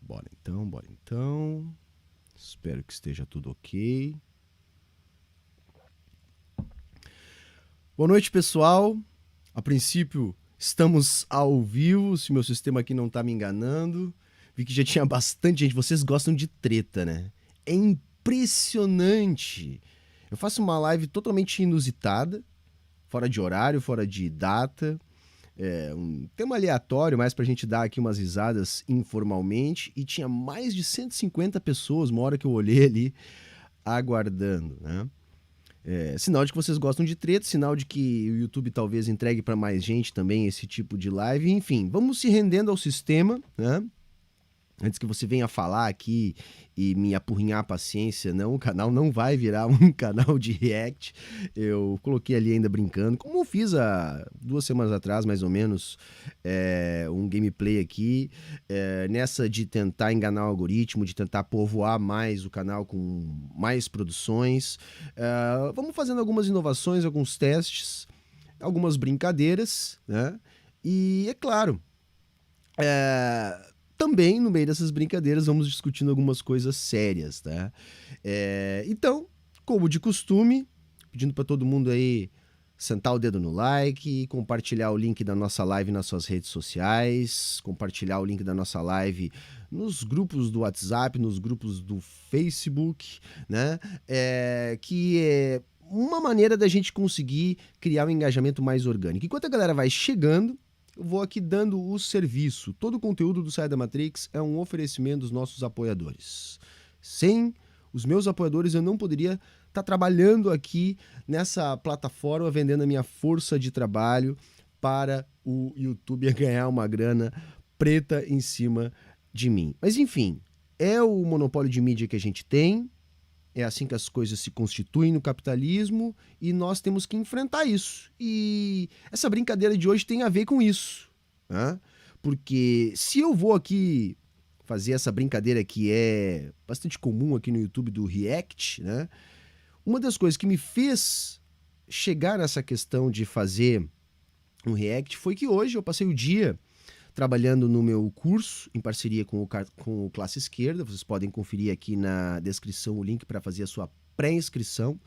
Bora então, bora então. Espero que esteja tudo ok. Boa noite, pessoal. A princípio, estamos ao vivo, se meu sistema aqui não tá me enganando. Vi que já tinha bastante gente. Vocês gostam de treta, né? É impressionante. Eu faço uma live totalmente inusitada, fora de horário, fora de data. Um tema aleatório, mais pra gente dar aqui umas risadas informalmente. E tinha mais de 150 pessoas, uma hora que eu olhei ali, aguardando, né? Sinal de que vocês gostam de treta, sinal de que o YouTube talvez entregue para mais gente também esse tipo de live. Enfim, vamos se rendendo ao sistema, né? Antes que você venha falar aqui e me apurrinhar a paciência, não, o canal não vai virar um canal de react. Eu coloquei ali ainda brincando, como eu fiz há 2 semanas atrás, mais ou menos, um gameplay aqui, nessa de tentar enganar o algoritmo, de tentar povoar mais o canal com mais produções. Vamos fazendo algumas inovações, alguns testes, algumas brincadeiras, né? E é claro, também, no meio dessas brincadeiras, vamos discutindo algumas coisas sérias, tá? Então, como de costume, pedindo para todo mundo aí sentar o dedo no like, compartilhar o link da nossa live nas suas redes sociais, compartilhar o link da nossa live nos grupos do WhatsApp, nos grupos do Facebook, né? Que é uma maneira da gente conseguir criar um engajamento mais orgânico. Enquanto a galera vai chegando, eu vou aqui dando o serviço. Todo o conteúdo do Sai da Matrix é um oferecimento dos nossos apoiadores. Sem os meus apoiadores, eu não poderia estar trabalhando aqui nessa plataforma, vendendo a minha força de trabalho para o YouTube ganhar uma grana preta em cima de mim. Mas enfim, é o monopólio de mídia que a gente tem, é assim que as coisas se constituem no capitalismo e nós temos que enfrentar isso. E essa brincadeira de hoje tem a ver com isso, né? Porque se eu vou aqui fazer essa brincadeira que é bastante comum aqui no YouTube do React, né? Uma das coisas que me fez chegar nessa questão de fazer um React foi que hoje eu passei o dia trabalhando no meu curso, em parceria com o Classe Esquerda. Vocês podem conferir aqui na descrição o link para fazer a sua pré-inscrição.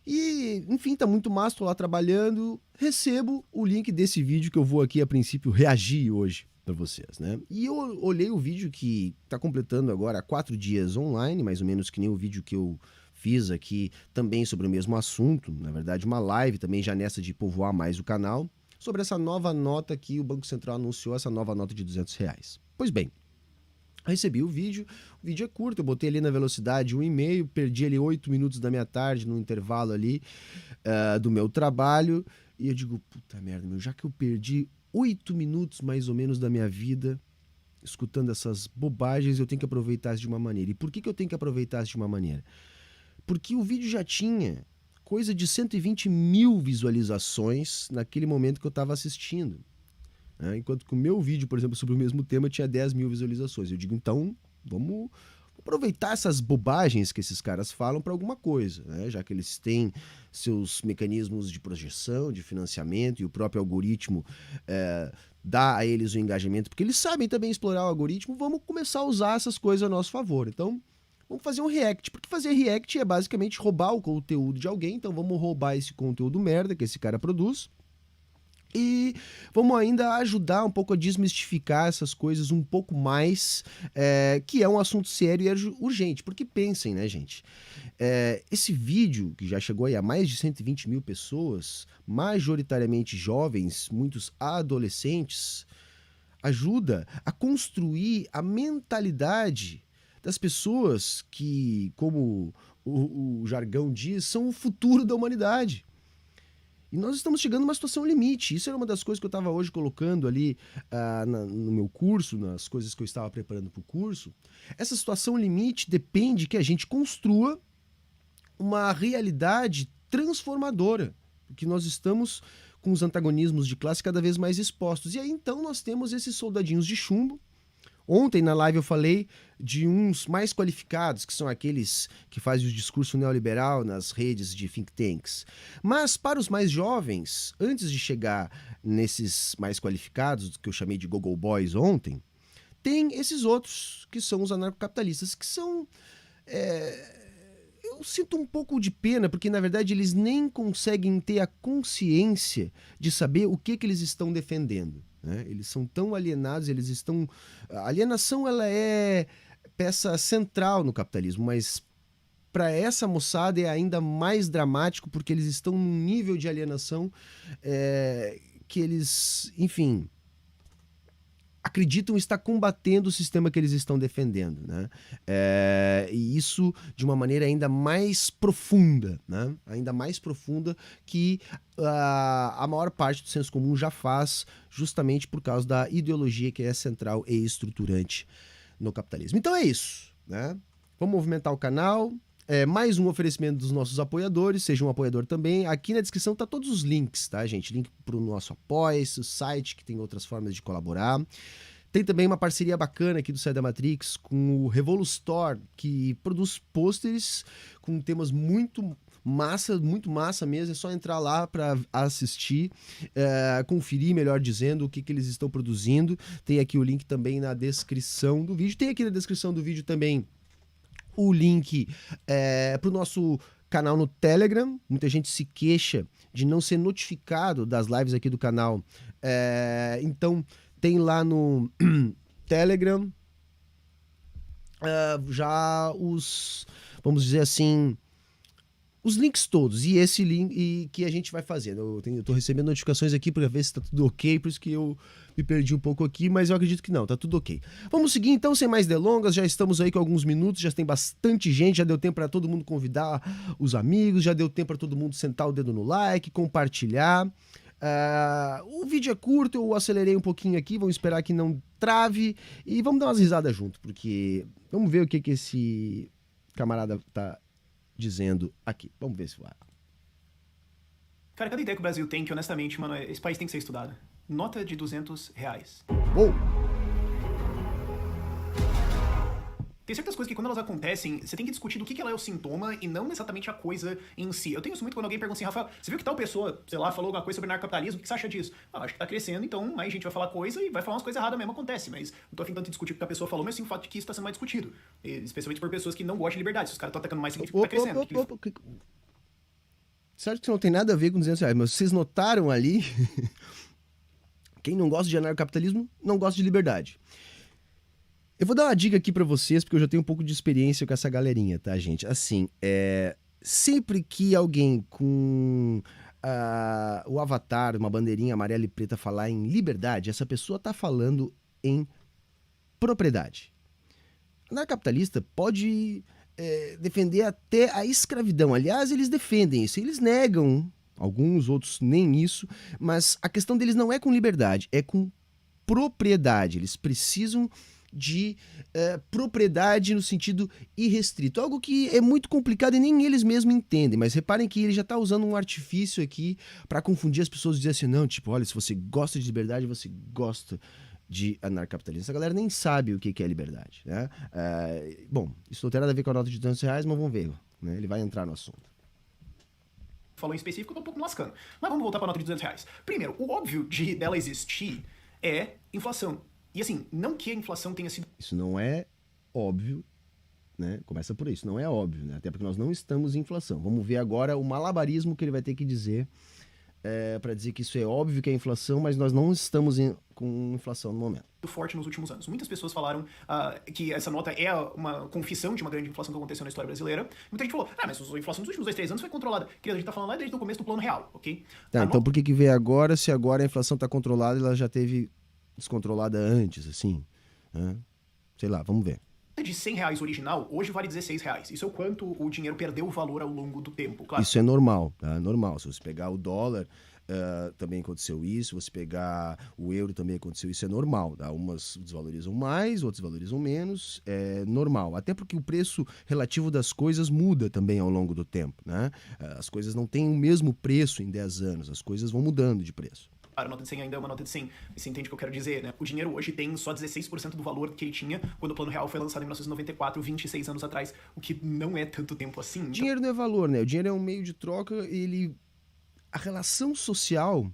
E, enfim, tá muito massa, tô lá trabalhando, recebo o link desse vídeo que eu vou aqui, a princípio, reagir hoje para vocês, né? E eu olhei o vídeo que tá completando agora 4 dias online, mais ou menos que nem o vídeo que eu fiz aqui também sobre o mesmo assunto, na verdade uma live também já nessa de povoar mais o canal, sobre essa nova nota que o Banco Central anunciou, essa nova nota de R$ 200. Pois bem, recebi o vídeo é curto, eu botei ali na velocidade 1,5, perdi ali 8 minutos da minha tarde no intervalo ali do meu trabalho, e eu digo, puta merda, meu, já que eu perdi 8 minutos mais ou menos da minha vida escutando essas bobagens, eu tenho que aproveitar isso de uma maneira. E por que eu tenho que aproveitar isso de uma maneira? Porque o vídeo já tinha coisa de 120 mil visualizações naquele momento que eu estava assistindo. Enquanto que o meu vídeo, por exemplo, sobre o mesmo tema tinha 10 mil visualizações. Eu digo, então, vamos aproveitar essas bobagens que esses caras falam para alguma coisa, né? Já que eles têm seus mecanismos de projeção, de financiamento, e o próprio algoritmo dá a eles o engajamento, porque eles sabem também explorar o algoritmo, vamos começar a usar essas coisas a nosso favor. Então, vamos fazer um react, porque fazer react é basicamente roubar o conteúdo de alguém, então vamos roubar esse conteúdo merda que esse cara produz e vamos ainda ajudar um pouco a desmistificar essas coisas um pouco mais, que é um assunto sério e urgente, porque pensem, né, gente? Esse vídeo, que já chegou aí a mais de 120 mil pessoas, majoritariamente jovens, muitos adolescentes, ajuda a construir a mentalidade das pessoas que, como o jargão diz, são o futuro da humanidade. E nós estamos chegando numa situação limite. Isso era uma das coisas que eu estava hoje colocando ali no meu curso, nas coisas que eu estava preparando para o curso. Essa situação limite depende que a gente construa uma realidade transformadora, porque nós estamos com os antagonismos de classe cada vez mais expostos. E aí então nós temos esses soldadinhos de chumbo. Ontem na live eu falei de uns mais qualificados, que são aqueles que fazem o discurso neoliberal nas redes de think tanks. Mas para os mais jovens, antes de chegar nesses mais qualificados, que eu chamei de Google Boys ontem, tem esses outros, que são os anarcocapitalistas, que são... eu sinto um pouco de pena, porque na verdade eles nem conseguem ter a consciência de saber o que eles estão defendendo, né? Eles são tão alienados, eles estão... A alienação, ela é peça central no capitalismo, mas para essa moçada é ainda mais dramático, porque eles estão num nível de alienação que eles, enfim, acreditam estar combatendo o sistema que eles estão defendendo, né? E isso de uma maneira ainda mais profunda, né? Ainda mais profunda que a maior parte do senso comum já faz, justamente por causa da ideologia que é central e estruturante no capitalismo. Então é isso, né? Vamos movimentar o canal. Mais um oferecimento dos nossos apoiadores, seja um apoiador também. Aqui na descrição tá todos os links, tá, gente? Link pro nosso Apoia-se, o site, que tem outras formas de colaborar. Tem também uma parceria bacana aqui do Sai da Matrix com o Revolustore, que produz pôsteres com temas muito massa mesmo. É só entrar lá para assistir, conferir, melhor dizendo, o que eles estão produzindo. Tem aqui o link também na descrição do vídeo. Tem aqui na descrição do vídeo também o link para o nosso canal no Telegram. Muita gente se queixa de não ser notificado das lives aqui do canal. Então, tem lá no Telegram já os, vamos dizer assim, os links todos, e esse link que a gente vai fazendo. Eu tô recebendo notificações aqui para ver se tá tudo ok, por isso que eu me perdi um pouco aqui, mas eu acredito que não, tá tudo ok. Vamos seguir então, sem mais delongas, já estamos aí com alguns minutos, já tem bastante gente, já deu tempo para todo mundo convidar os amigos, já deu tempo para todo mundo sentar o dedo no like, compartilhar. O vídeo é curto, eu acelerei um pouquinho aqui, vamos esperar que não trave e vamos dar umas risadas junto, porque vamos ver o que esse camarada tá dizendo aqui. Vamos ver se vai. Cara, cada ideia que o Brasil tem, que honestamente, mano, esse país tem que ser estudado. Nota de R$200. Uou! Tem certas coisas que quando elas acontecem, você tem que discutir do que ela é o sintoma e não exatamente a coisa em si. Eu tenho isso muito quando alguém pergunta assim, Rafael, você viu que tal pessoa, sei lá, falou alguma coisa sobre narcocapitalismo, o que você acha disso? Acho que tá crescendo, então mais gente vai falar coisa e vai falar umas coisas erradas mesmo, acontece, mas não tô afim tanto de discutir o que a pessoa falou, mas sim o fato de que isso tá sendo mais discutido. Especialmente por pessoas que não gostam de liberdade. Se os caras estão atacando mais, significa que tá crescendo. Certo que isso não tem nada a ver com R$200, mas vocês notaram ali, quem não gosta de anarcocapitalismo não gosta de liberdade. Eu vou dar uma dica aqui pra vocês, porque eu já tenho um pouco de experiência com essa galerinha, tá, gente? Assim, sempre que alguém com o avatar, uma bandeirinha amarela e preta falar em liberdade, essa pessoa tá falando em propriedade. O anarcapitalista pode defender até a escravidão. Aliás, eles defendem isso, eles negam, alguns, outros nem isso, mas a questão deles não é com liberdade, é com propriedade. Eles precisam de propriedade no sentido irrestrito, algo que é muito complicado e nem eles mesmos entendem, mas reparem que ele já está usando um artifício aqui para confundir as pessoas e dizer assim, não, tipo, olha, se você gosta de liberdade, você gosta de anarcapitalismo. Essa galera nem sabe o que é liberdade, né? Bom, isso não tem nada a ver com a nota de R$200, mas vamos ver, né? Ele vai entrar no assunto. Falou em específico, eu tô um pouco me lascando. Mas vamos voltar pra nota de R$200. Primeiro, o óbvio dela existir é inflação. E assim, não que a inflação tenha sido... Isso não é óbvio, né? Começa por isso, não é óbvio, né? Até porque nós não estamos em inflação. Vamos ver agora o malabarismo que ele vai ter que dizer para dizer que isso é óbvio que é inflação, mas nós não estamos com inflação no momento. Forte nos últimos anos. Muitas pessoas falaram que essa nota é uma confissão de uma grande inflação que aconteceu na história brasileira. Muita gente falou, mas a inflação dos últimos 2, 3 anos foi controlada. Querida, a gente tá falando lá desde o começo do plano real, ok? Tá, então por que veio agora, se agora a inflação tá controlada e ela já teve descontrolada antes, assim? Né? Sei lá, vamos ver. De R$100 original, hoje vale R$16. Isso é o quanto o dinheiro perdeu o valor ao longo do tempo, claro. Isso é normal, tá? Normal. Se você pegar o dólar, também aconteceu isso. Se você pegar o euro, também aconteceu isso. É normal, tá? Umas desvalorizam mais, outras valorizam menos. É normal. Até porque o preço relativo das coisas muda também ao longo do tempo, né? As coisas não têm o mesmo preço em 10 anos. As coisas vão mudando de preço. A nota de 100 ainda é uma nota de 100, você entende o que eu quero dizer, né? O dinheiro hoje tem só 16% do valor que ele tinha quando o Plano Real foi lançado em 1994, 26 anos atrás, o que não é tanto tempo assim. Então... Dinheiro não é valor, né? O dinheiro é um meio de troca, a relação social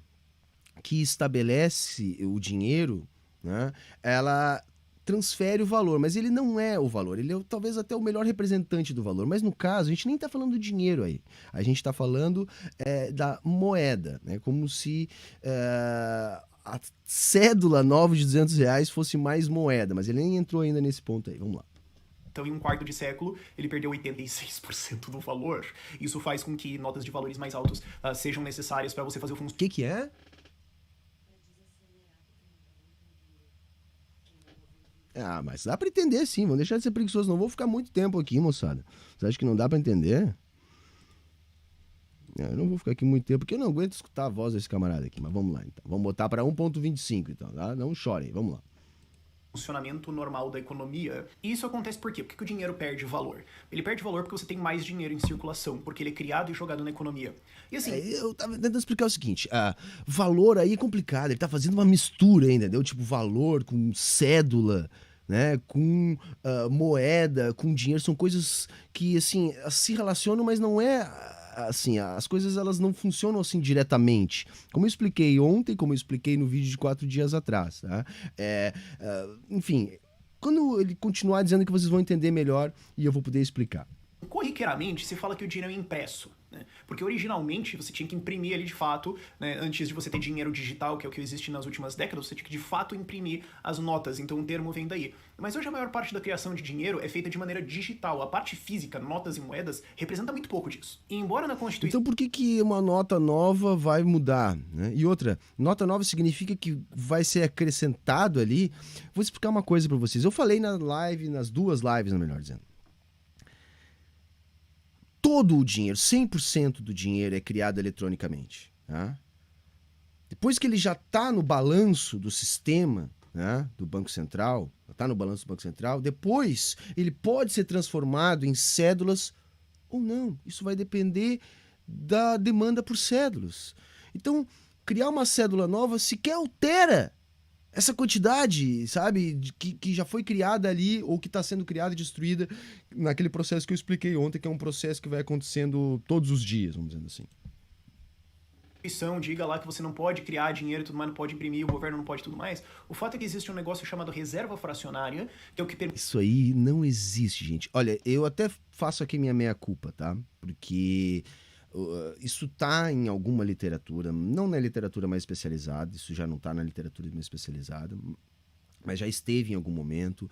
que estabelece o dinheiro, né? Ela transfere o valor, mas ele não é o valor, ele é talvez até o melhor representante do valor, mas no caso a gente nem está falando do dinheiro aí, a gente está falando da moeda, né? Como se a cédula nova de R$ 200 fosse mais moeda, mas ele nem entrou ainda nesse ponto aí, vamos lá. Então, em um quarto de século, ele perdeu 86% do valor. Isso faz com que notas de valores mais altos sejam necessárias para você fazer o funcionamento. O que é? Ah, mas dá pra entender sim, vamos deixar de ser preguiçoso, não vou ficar muito tempo aqui, moçada. Você acha que não dá pra entender? Eu não vou ficar aqui muito tempo, porque eu não aguento escutar a voz desse camarada aqui, mas vamos lá então. Vamos botar pra 1.25 então, tá? Não chorem, vamos lá. Funcionamento normal da economia. E isso acontece por quê? Por que o dinheiro perde valor? Ele perde valor porque você tem mais dinheiro em circulação, porque ele é criado e jogado na economia. E assim... eu tava tentando explicar o seguinte, valor aí é complicado, ele tá fazendo uma mistura, entendeu? Tipo, valor com cédula, né? Com moeda, com dinheiro, são coisas que, assim, se relacionam, mas não é... assim, as coisas elas não funcionam assim diretamente. Como eu expliquei ontem, como eu expliquei no vídeo de 4 dias atrás, tá? Enfim, quando ele continuar dizendo que vocês vão entender melhor e eu vou poder explicar. Corriqueiramente, se fala que o dinheiro é impresso, né? Porque originalmente você tinha que imprimir ele de fato, né? Antes de você ter dinheiro digital, que é o que existe nas últimas décadas, você tinha que de fato imprimir as notas, então o termo vem daí. Mas hoje a maior parte da criação de dinheiro é feita de maneira digital. A parte física, notas e moedas, representa muito pouco disso. E embora na Constituição... Então por que uma nota nova vai mudar, né? E outra, nota nova significa que vai ser acrescentado ali. Vou explicar uma coisa para vocês. Eu falei na live, nas 2 lives, melhor dizendo. Todo o dinheiro, 100% do dinheiro é criado eletronicamente. Tá? Depois que ele já está no balanço do sistema, né, do Banco Central, está no balanço do Banco Central, depois ele pode ser transformado em cédulas ou não. Isso vai depender da demanda por cédulas. Então, criar uma cédula nova sequer altera essa quantidade, sabe, que já foi criada ali ou que está sendo criada e destruída naquele processo que eu expliquei ontem, que é um processo que vai acontecendo todos os dias, vamos dizer assim. Diga lá que você não pode criar dinheiro e tudo mais, não pode imprimir, o governo não pode tudo mais. O fato é que existe um negócio chamado reserva fracionária, que é o que permite... Isso aí não existe, gente. Olha, eu até faço aqui minha meia-culpa, tá? Porque... isso tá em alguma literatura, não na literatura mais especializada, isso já não tá na literatura mais especializada, mas já esteve em algum momento.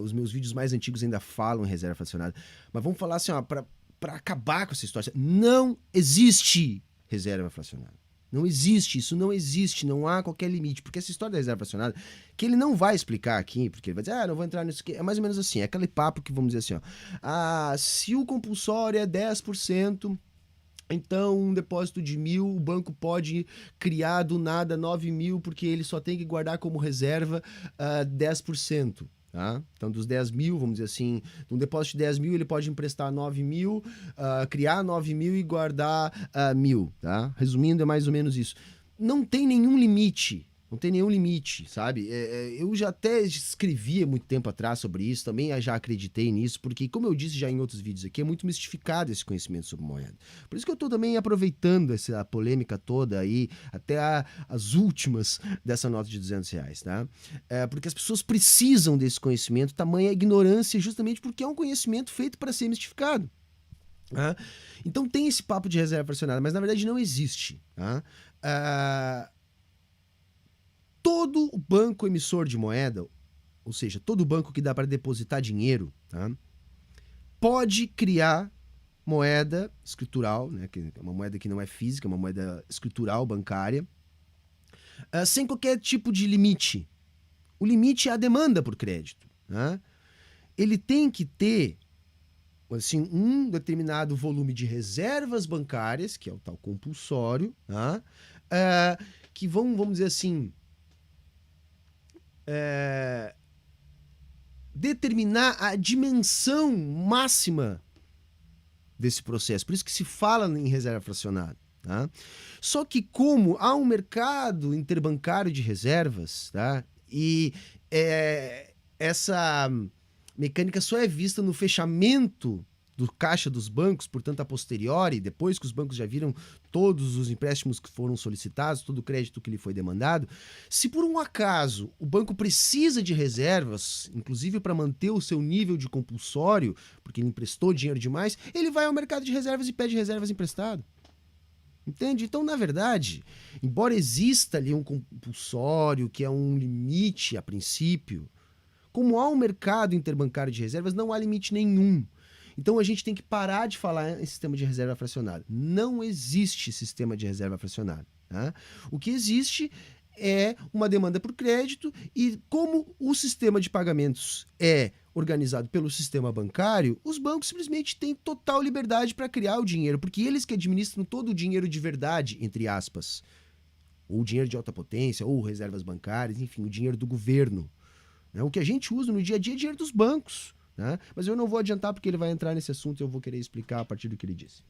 Os meus vídeos mais antigos ainda falam em reserva fracionária, mas vamos falar assim, ó, para acabar com essa história, não existe reserva fracionária. Não existe, isso não existe, não há qualquer limite, porque essa história da reserva fracionária, que ele não vai explicar aqui, porque ele vai dizer, não vou entrar nisso aqui, é mais ou menos assim, é aquele papo que vamos dizer assim, ó, se o compulsório é 10%, então, um depósito de 1.000, o banco pode criar do nada 9.000, porque ele só tem que guardar como reserva 10%. Tá? Então, dos 10.000, vamos dizer assim, de um depósito de 10.000, ele pode emprestar 9.000, criar 9.000 e guardar 1.000. Tá? Resumindo, é mais ou menos isso. Não tem nenhum limite. Não tem nenhum limite, sabe? Eu já até escrevi há muito tempo atrás sobre isso, também já acreditei nisso, porque, como eu disse já em outros vídeos aqui, é muito mistificado esse conhecimento sobre moeda. Por isso que eu tô também aproveitando essa polêmica toda aí, até as últimas dessa nota de R$ 200, tá? Porque as pessoas precisam desse conhecimento, tamanha ignorância, justamente porque é um conhecimento feito para ser mistificado. Tá? Então tem esse papo de reserva fracionária, mas na verdade não existe. Tá? Todo banco emissor de moeda, ou seja, todo banco que dá para depositar dinheiro, tá, pode criar moeda escritural, né, que é uma moeda que não é física, uma moeda escritural bancária, sem qualquer tipo de limite. O limite é a demanda por crédito. Tá? Ele tem que ter assim, um determinado volume de reservas bancárias, que é o tal compulsório, tá? Que vamos dizer assim, determinar a dimensão máxima desse processo. Por isso que se fala em reserva fracionária. Tá? Só que como há um mercado interbancário de reservas, tá? E essa mecânica só é vista no fechamento do caixa dos bancos, portanto, a posteriori, depois que os bancos já viram todos os empréstimos que foram solicitados, todo o crédito que lhe foi demandado, se por um acaso o banco precisa de reservas, inclusive para manter o seu nível de compulsório, porque ele emprestou dinheiro demais, ele vai ao mercado de reservas e pede reservas emprestado. Entende? Então, na verdade, embora exista ali um compulsório, que é um limite a princípio, como há um mercado interbancário de reservas, não há limite nenhum. Então a gente tem que parar de falar em sistema de reserva fracionário. Não existe sistema de reserva fracionário. Tá? O que existe é uma demanda por crédito e como o sistema de pagamentos é organizado pelo sistema bancário, os bancos simplesmente têm total liberdade para criar o dinheiro, porque eles que administram todo o dinheiro de verdade, entre aspas. Ou dinheiro de alta potência, ou reservas bancárias, enfim, o dinheiro do governo. O que a gente usa no dia a dia é dinheiro dos bancos. Né? Mas eu não vou adiantar porque ele vai entrar nesse assunto e eu vou querer explicar a partir do que ele disse.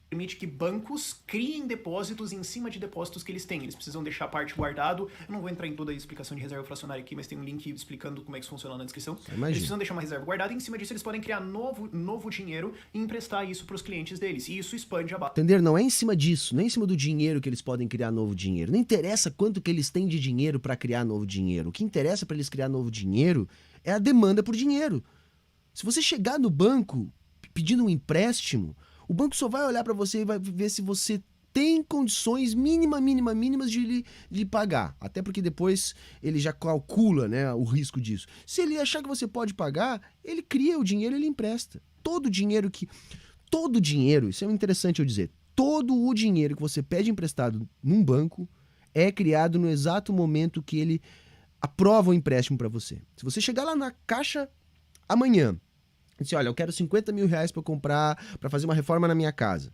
Permite que bancos criem depósitos em cima de depósitos que eles têm. Eles precisam deixar a parte guardado. Eu não vou entrar em toda a explicação de reserva fracionária aqui, mas tem um link explicando como é que isso funciona na descrição. Eles precisam deixar uma reserva guardada e em cima disso eles podem criar novo dinheiro e emprestar isso para os clientes deles. E isso expande a base. Entender? Não é em cima disso, nem em cima do dinheiro que eles podem criar novo dinheiro. Não interessa quanto que eles têm de dinheiro para criar novo dinheiro. O que interessa para eles criar novo dinheiro é a demanda por dinheiro. Se você chegar no banco pedindo um empréstimo, o banco só vai olhar para você e vai ver se você tem condições mínimas de lhe pagar. Até porque depois ele já calcula, né, o risco disso. Se ele achar que você pode pagar, ele cria o dinheiro e ele empresta. Todo o dinheiro, isso é interessante eu dizer, todo o dinheiro que você pede emprestado num banco é criado no exato momento que ele aprova o empréstimo para você. Se você chegar lá na caixa amanhã, disse, olha, eu quero 50 mil reais para comprar, para fazer uma reforma na minha casa.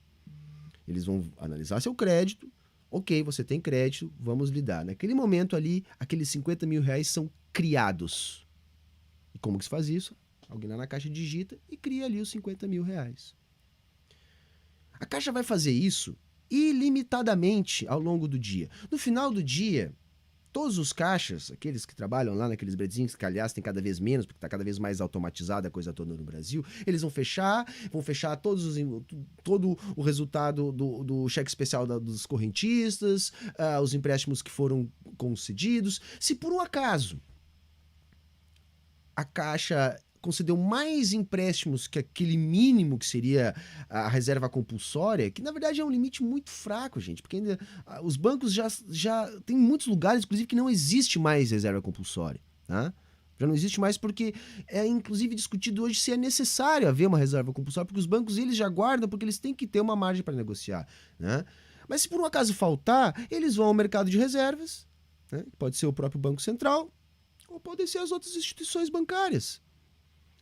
Eles vão analisar seu crédito. Ok, você tem crédito, vamos lidar. Naquele momento ali, aqueles 50 mil reais são criados. E como que se faz isso? Alguém lá na caixa digita e cria ali os 50 mil reais. A caixa vai fazer isso ilimitadamente ao longo do dia. No final do dia, todos os caixas, aqueles que trabalham lá naqueles bredezinhos, que aliás tem cada vez menos, porque está cada vez mais automatizada a coisa toda no Brasil, eles vão fechar todo o resultado do cheque especial dos correntistas, os empréstimos que foram concedidos. Se por um acaso a Caixa concedeu mais empréstimos que aquele mínimo que seria a reserva compulsória, que na verdade é um limite muito fraco, gente, porque ainda os bancos já tem muitos lugares, inclusive, que não existe mais reserva compulsória, tá? Já não existe mais porque é inclusive discutido hoje se é necessário haver uma reserva compulsória, porque os bancos eles já guardam, porque eles têm que ter uma margem para negociar, né? Mas se por um acaso faltar, eles vão ao mercado de reservas, né? Pode ser o próprio Banco Central, ou podem ser as outras instituições bancárias,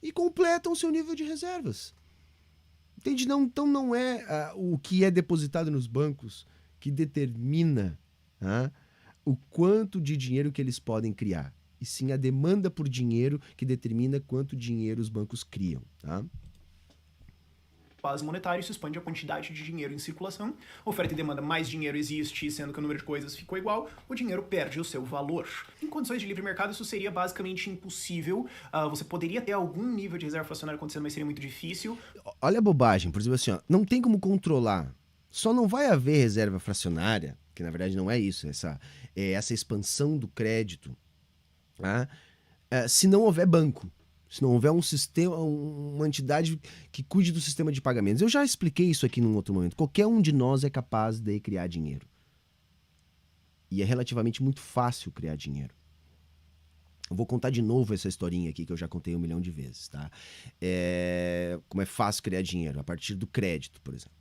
e completam o seu nível de reservas. Entende? Não, então não é o que é depositado nos bancos que determina o quanto de dinheiro que eles podem criar, e sim a demanda por dinheiro que determina quanto dinheiro os bancos criam. Tá? Base monetária, isso expande a quantidade de dinheiro em circulação. Oferta e demanda, mais dinheiro existe, sendo que o número de coisas ficou igual, o dinheiro perde o seu valor. Em condições de livre mercado, isso seria basicamente impossível. Você poderia ter algum nível de reserva fracionária acontecendo, mas seria muito difícil. Olha a bobagem, por exemplo assim, não tem como controlar. Só não vai haver reserva fracionária, que na verdade não é isso, essa expansão do crédito, se não houver banco. Se não houver um sistema, uma entidade que cuide do sistema de pagamentos. Eu já expliquei isso aqui num outro momento. Qualquer um de nós é capaz de criar dinheiro. E é relativamente muito fácil criar dinheiro. Eu vou contar de novo essa historinha aqui que eu já contei 1 milhão de vezes, tá? Como é fácil criar dinheiro, a partir do crédito, por exemplo.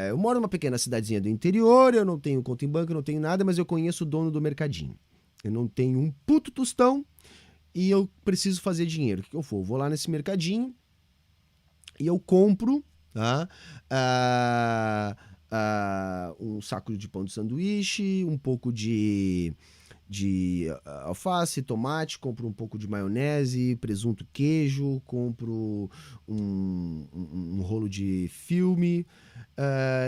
Eu moro numa pequena cidadezinha do interior, eu não tenho conta em banco, eu não tenho nada, mas eu conheço o dono do mercadinho. Eu não tenho um puto tostão, e eu preciso fazer dinheiro. O que eu for? Eu vou lá nesse mercadinho e eu compro um saco de pão de sanduíche, um pouco de alface, tomate, compro um pouco de maionese, presunto, queijo, compro um rolo de filme.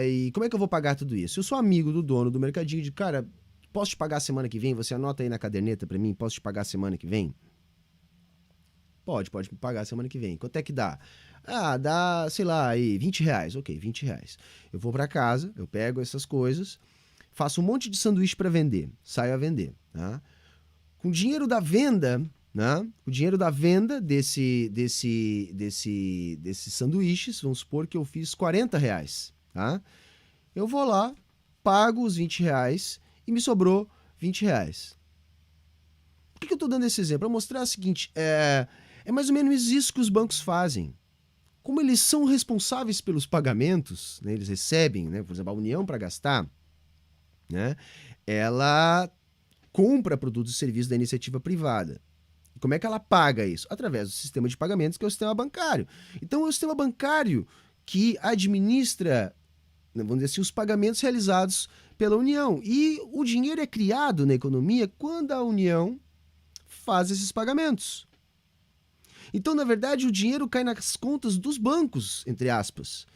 E como é que eu vou pagar tudo isso? Eu sou amigo do dono do mercadinho, de cara, posso te pagar semana que vem? Você anota aí na caderneta para mim, posso te pagar semana que vem? Pode me pagar semana que vem. Quanto é que dá? Ah, dá, sei lá, aí, R$ 20. Ok, R$ 20. Eu vou para casa, eu pego essas coisas, faço um monte de sanduíche para vender, saio a vender. Tá? Com o dinheiro da venda, né? O dinheiro da venda desses sanduíches, vamos supor que eu fiz R$ 40. Tá? Eu vou lá, pago os R$ 20 e me sobrou R$ 20. Por que eu estou dando esse exemplo? Para mostrar o seguinte, é mais ou menos isso que os bancos fazem. Como eles são responsáveis pelos pagamentos, né, eles recebem, né, por exemplo, a União para gastar, né, ela compra produtos e serviços da iniciativa privada. E como é que ela paga isso? Através do sistema de pagamentos, que é o sistema bancário. Então, é o sistema bancário que administra, vamos dizer assim, os pagamentos realizados pela União. E o dinheiro é criado na economia quando a União faz esses pagamentos. Então, na verdade, o dinheiro cai nas contas dos bancos, entre aspas.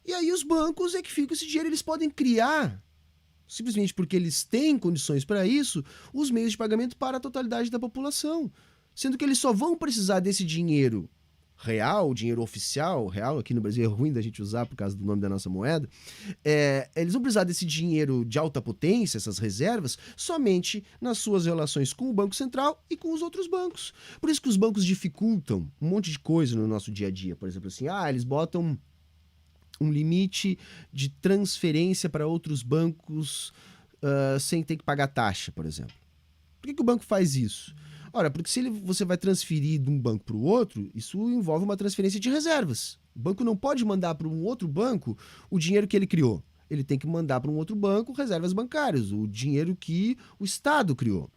E aí os bancos é que ficam esse dinheiro, eles podem criar, simplesmente porque eles têm condições para isso, os meios de pagamento para a totalidade da população. Sendo que eles só vão precisar desse dinheiro real, dinheiro oficial, real, aqui no Brasil é ruim da gente usar por causa do nome da nossa moeda, eles vão precisar desse dinheiro de alta potência, essas reservas, somente nas suas relações com o Banco Central e com os outros bancos. Por isso que os bancos dificultam um monte de coisa no nosso dia a dia. Por exemplo, assim, eles botam um limite de transferência para outros bancos sem ter que pagar taxa, por exemplo. Por que o banco faz isso? Ora, porque se você vai transferir de um banco para o outro, isso envolve uma transferência de reservas. O banco não pode mandar para um outro banco o dinheiro que ele criou. Ele tem que mandar para um outro banco reservas bancárias, o dinheiro que o Estado criou.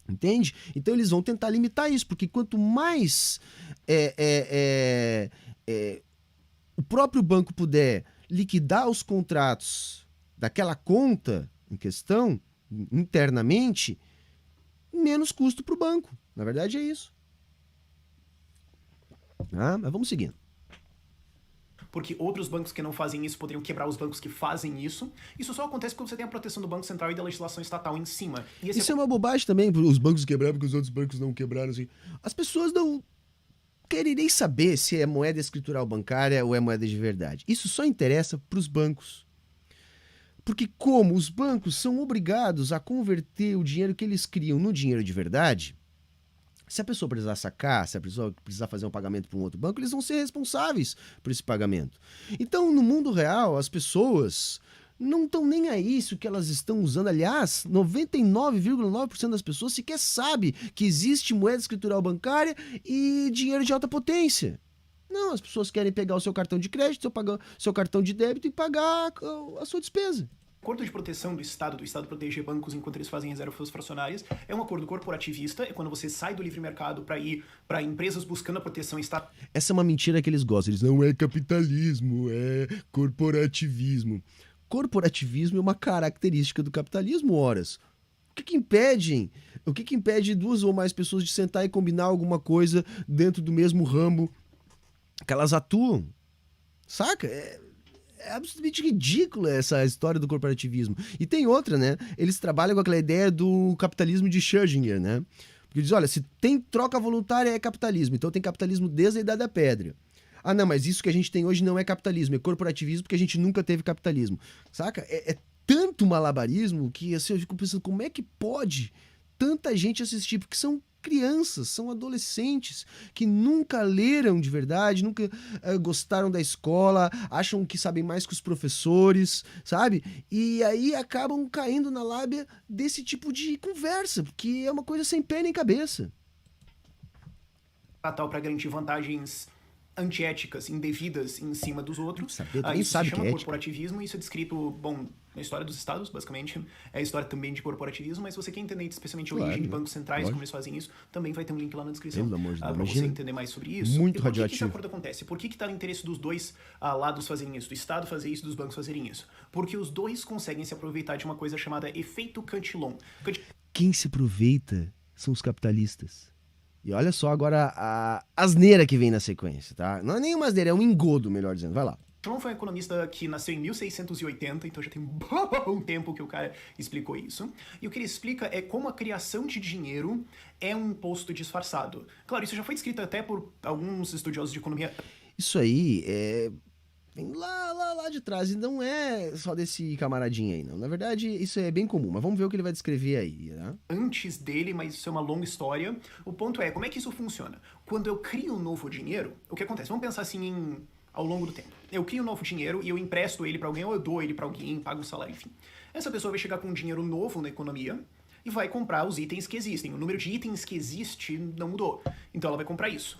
Entende? Então eles vão tentar limitar isso, porque quanto mais o próprio banco puder liquidar os contratos daquela conta em questão, internamente, menos custo para o banco. Na verdade é isso. Mas vamos seguindo. Porque outros bancos que não fazem isso poderiam quebrar os bancos que fazem isso. Isso só acontece porque você tem a proteção do Banco Central e da legislação estatal em cima. E isso é uma bobagem também, os bancos quebraram porque os outros bancos não quebraram. Assim. As pessoas não querem nem saber se é moeda escritural bancária ou é moeda de verdade. Isso só interessa para os bancos. Porque como os bancos são obrigados a converter o dinheiro que eles criam no dinheiro de verdade, se a pessoa precisar sacar, se a pessoa precisar fazer um pagamento para um outro banco, eles vão ser responsáveis por esse pagamento. Então, no mundo real, as pessoas não estão nem aí isso que elas estão usando. Aliás, 99,9% das pessoas sequer sabe que existe moeda escritural bancária e dinheiro de alta potência. Não, as pessoas querem pegar o seu cartão de crédito, seu cartão de débito e pagar a sua despesa. O acordo de proteção do Estado proteger bancos enquanto eles fazem reservas fracionárias, é um acordo corporativista, é quando você sai do livre mercado para ir para empresas buscando a proteção estatal. Essa é uma mentira que eles gostam, eles não é capitalismo, é corporativismo. Corporativismo é uma característica do capitalismo, horas. O que impede duas ou mais pessoas de sentar e combinar alguma coisa dentro do mesmo ramo que elas atuam? Saca? É absolutamente ridícula essa história do corporativismo. E tem outra, né? Eles trabalham com aquela ideia do capitalismo de Schrödinger, né? Porque diz, olha, se tem troca voluntária é capitalismo, então tem capitalismo desde a Idade da Pedra. Ah, não, mas isso que a gente tem hoje não é capitalismo, é corporativismo porque a gente nunca teve capitalismo. Saca? É tanto malabarismo que assim, eu fico pensando como é que pode tanta gente assistir, porque são crianças, são adolescentes que nunca leram de verdade, nunca gostaram da escola, acham que sabem mais que os professores, sabe? E aí acabam caindo na lábia desse tipo de conversa, porque é uma coisa sem pé nem cabeça. Para garantir vantagens antiéticas, indevidas em cima dos outros. Isso se chama corporativismo, isso é descrito, na história dos estados, basicamente, é a história também de corporativismo, mas se você quer entender especialmente a origem de bancos centrais, como eles fazem isso, também vai ter um link lá na descrição para você entender mais sobre isso. Muito radioativo. Por que esse acordo acontece? Por que está no interesse dos dois lados fazerem isso, do Estado fazer isso, dos bancos fazerem isso? Porque os dois conseguem se aproveitar de uma coisa chamada efeito Cantillon. Quem se aproveita são os capitalistas. E olha só agora a asneira que vem na sequência, tá? Não é nenhuma asneira, é um engodo, melhor dizendo. Vai lá. John foi um economista que nasceu em 1680, então já tem um bom tempo que o cara explicou isso. E o que ele explica é como a criação de dinheiro é um imposto disfarçado. Claro, isso já foi descrito até por alguns estudiosos de economia. Isso aí vem lá de trás, e não é só desse camaradinho aí, não. Na verdade, isso é bem comum, mas vamos ver o que ele vai descrever aí, né? Antes dele, mas isso é uma longa história. O ponto é, como é que isso funciona? Quando eu crio um novo dinheiro, o que acontece? Vamos pensar assim ao longo do tempo. Eu crio um novo dinheiro e eu empresto ele para alguém, ou eu dou ele para alguém, pago um salário, enfim. Essa pessoa vai chegar com um dinheiro novo na economia e vai comprar os itens que existem. O número de itens que existe não mudou. Então ela vai comprar isso.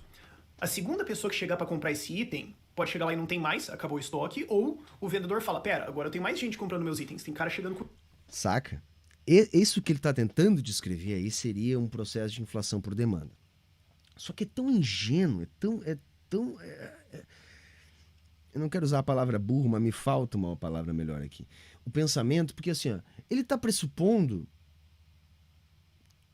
A segunda pessoa que chegar para comprar esse item pode chegar lá e não tem mais, acabou o estoque, ou o vendedor fala, pera, agora eu tenho mais gente comprando meus itens, tem cara chegando com... Saca? Isso que ele está tentando descrever aí seria um processo de inflação por demanda. Só que é tão ingênuo, eu não quero usar a palavra burro, mas me falta uma palavra melhor aqui. O pensamento, porque assim, ó, ele está pressupondo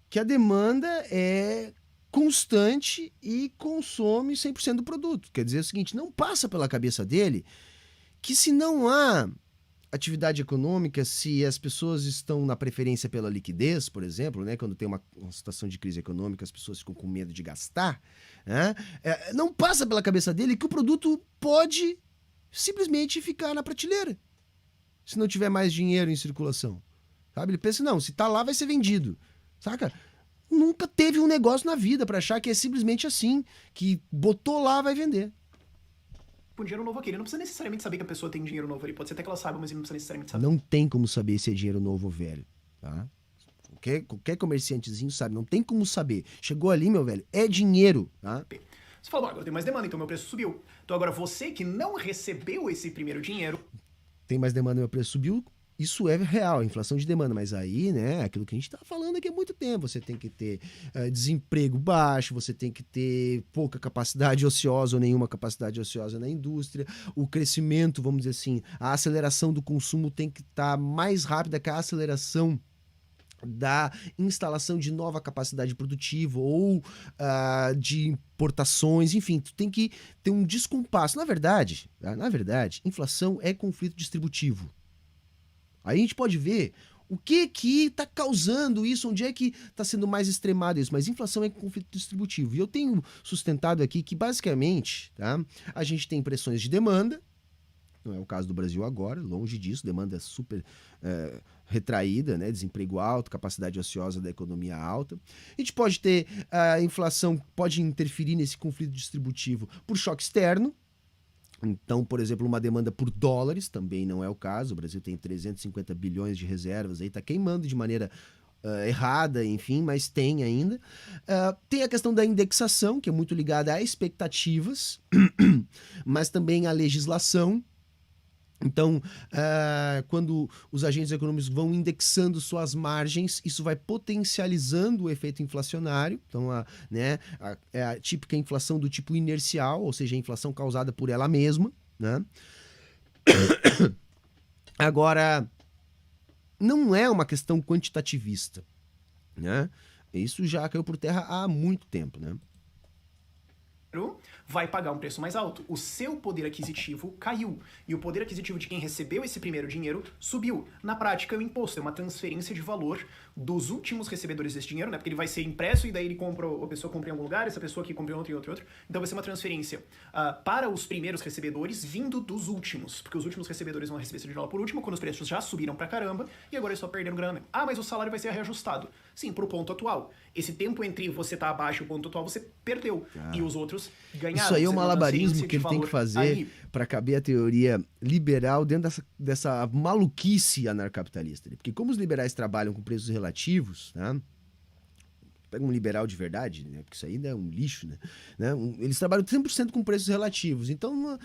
que a demanda é constante e consome 100% do produto. Quer dizer o seguinte, não passa pela cabeça dele que se não há atividade econômica, se as pessoas estão na preferência pela liquidez, por exemplo, né, quando tem uma situação de crise econômica, as pessoas ficam com medo de gastar, né, não passa pela cabeça dele que o produto pode simplesmente ficar na prateleira, se não tiver mais dinheiro em circulação. Sabe? Ele pensa, não, se tá lá vai ser vendido. Saca? Nunca teve um negócio na vida para achar que é simplesmente assim, que botou lá vai vender. com dinheiro novo aqui. Ele não precisa necessariamente saber que a pessoa tem dinheiro novo ali. Pode ser até que ela saiba, mas ele não precisa necessariamente saber. Não tem como saber se é dinheiro novo ou velho, tá? Qualquer comerciantezinho sabe, não tem como saber. Chegou ali, meu velho, é dinheiro, tá? Você fala, agora tem mais demanda, então meu preço subiu. Então agora você que não recebeu esse primeiro dinheiro... Tem mais demanda, meu preço subiu. Isso é real, inflação de demanda, mas aí, né, aquilo que a gente está falando aqui há muito tempo, você tem que ter desemprego baixo, você tem que ter pouca capacidade ociosa ou nenhuma capacidade ociosa na indústria, o crescimento, vamos dizer assim, a aceleração do consumo tem que estar mais rápida que a aceleração da instalação de nova capacidade produtiva ou de importações, enfim, tu tem que ter um descompasso. Na verdade, inflação é conflito distributivo. Aí a gente pode ver o que está causando isso, onde é que está sendo mais extremado isso, mas inflação é conflito distributivo. E eu tenho sustentado aqui que, basicamente, tá, a gente tem pressões de demanda, não é o caso do Brasil agora, longe disso, demanda super retraída, né, desemprego alto, capacidade ociosa da economia alta. A gente pode ter a inflação, pode interferir nesse conflito distributivo por choque externo. Então, por exemplo, uma demanda por dólares também não é o caso. O Brasil tem 350 bilhões de reservas, aí está queimando de maneira errada, enfim, mas tem ainda. Tem a questão da indexação, que é muito ligada a expectativas, mas também à legislação. Então, quando os agentes econômicos vão indexando suas margens, isso vai potencializando o efeito inflacionário. Então, é a típica inflação do tipo inercial, ou seja, a inflação causada por ela mesma, né? Agora, não é uma questão quantitativista, né? Isso já caiu por terra há muito tempo, né? Vai pagar um preço mais alto. O seu poder aquisitivo caiu. E o poder aquisitivo de quem recebeu esse primeiro dinheiro subiu. Na prática, o imposto é uma transferência de valor dos últimos recebedores desse dinheiro, né? Porque ele vai ser impresso e daí ele compra, a pessoa compra em algum lugar, essa pessoa aqui compra em outro. Então vai ser uma transferência para os primeiros recebedores vindo dos últimos. Porque os últimos recebedores vão receber esse dinheiro por último, quando os preços já subiram pra caramba, e agora eles só perderam grana. Mas o salário vai ser reajustado. Sim, pro ponto atual. Esse tempo entre você tá abaixo e o ponto atual, você perdeu. E os outros ganharam. Isso aí é um malabarismo que ele tem que fazer para caber a teoria liberal dentro dessa maluquice anarcapitalista. Porque como os liberais trabalham com preços relativos, né? Pega um liberal de verdade, né? Porque isso aí é um lixo, né? Eles trabalham 100% com preços relativos. Então,